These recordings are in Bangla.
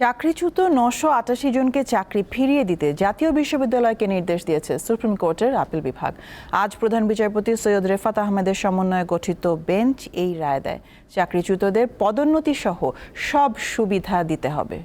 চাকরিচ্যুত ৯৮৮ জনকে চাকরি ফিরিয়ে দিতে জাতীয় বিশ্ববিদ্যালয়কে নির্দেশ দিয়েছে সুপ্রিম কোর্টের আপিল বিভাগ। আজ প্রধান বিচারপতি সৈয়দ রেফাত আহমেদের সমন্বয়ে গঠিত বেঞ্চ এই রায় দেয়। চাকরিচ্যুতদের পদোন্নতি সহ সব সুবিধা দিতে হবে।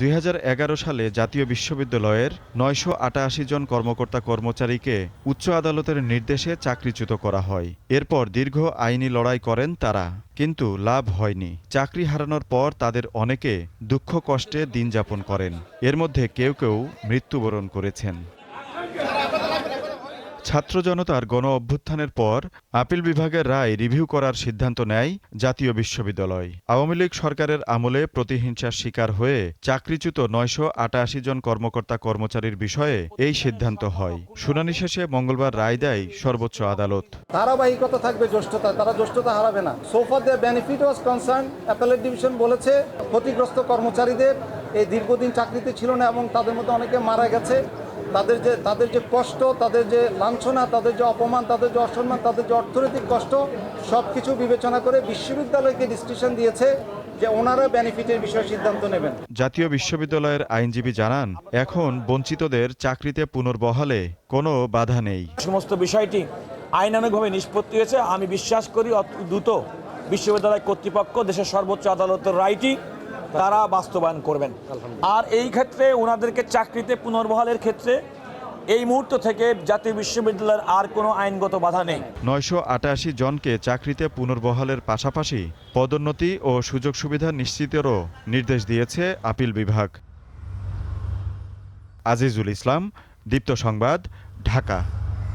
২০১১ সালে জাতীয় বিশ্ববিদ্যালয়ের ৯৮৮ জন কর্মকর্তা কর্মচারীকে উচ্চ আদালতের নির্দেশে চাকরিচ্যুত করা হয়। এরপর দীর্ঘ আইনি লড়াই করেন তারা, কিন্তু লাভ হয়নি। চাকরি হারানোর পর তাদের অনেকে দুঃখ কষ্টে দিন যাপন করেন। এর মধ্যে কেউ কেউ মৃত্যুবরণ করেছেন। ছাত্র জনতার গণ অভ্যুত্থানের পর আপিল বিভাগের রায় রিভিউ করার সিদ্ধান্ত নেয় জাতীয় বিশ্ববিদ্যালয়। আওয়ামী লীগ সরকারের আমলে প্রতিহিংসার শিকার হয়ে চাকরিচ্যুত ৯৮৮ জন কর্মকর্তা কর্মচারীর বিষয়ে এই সিদ্ধান্ত হয়। শুনানি শেষে মঙ্গলবার রায় দেয় সর্বোচ্চ আদালত। ধারাবাহিকতা থাকবে, জ্যেষ্ঠতা, তারা জ্যেষ্ঠতা হারাবে না। So far the benefit was concern, appellate division বলেছে ক্ষতিগ্রস্ত কর্মচারীদের এই দীর্ঘদিন চাকরিতে ছিল না এবং তাদের মধ্যে অনেকে মারা গেছে। তাদের যে কষ্ট, তাদের যে লাঞ্ছনা, তাদের যে অপমান, তাদের যে অসম্মান, তাদের যে অর্থনৈতিক কষ্ট, সব কিছু বিবেচনা করে বিশ্ববিদ্যালয়কে ডিসিশন দিয়েছে যে ওনারা বেনিফিটের বিষয়ে সিদ্ধান্ত নেবেন। জাতীয় বিশ্ববিদ্যালয়ের আইনজীবী জানান, এখন বঞ্চিতদের চাকরিতে পুনর্বহালে কোনো বাধা নেই। সমস্ত বিষয়টি আইনানুগভাবে নিষ্পত্তি হয়েছে। আমি বিশ্বাস করি দ্রুত বিশ্ববিদ্যালয় কর্তৃপক্ষ দেশের সর্বোচ্চ আদালতের রায়টি তারা বাস্তবায়ন করবেন। আর এই ক্ষেত্রে ওনাদেরকে চাকরিতে পুনর্বহালের ক্ষেত্রে এই মুহূর্ত থেকে জাতীয় বিশ্ববিদ্যালয়ের আর কোনো আইনগত বাধা নেই। ৯৮৮ জনকে চাকরিতে পুনর্বহালের পাশাপাশি পদোন্নতি ও সুযোগ সুবিধা নিশ্চিতেরও নির্দেশ দিয়েছে আপিল বিভাগ। আজিজুল ইসলাম, দীপ্ত সংবাদ, ঢাকা।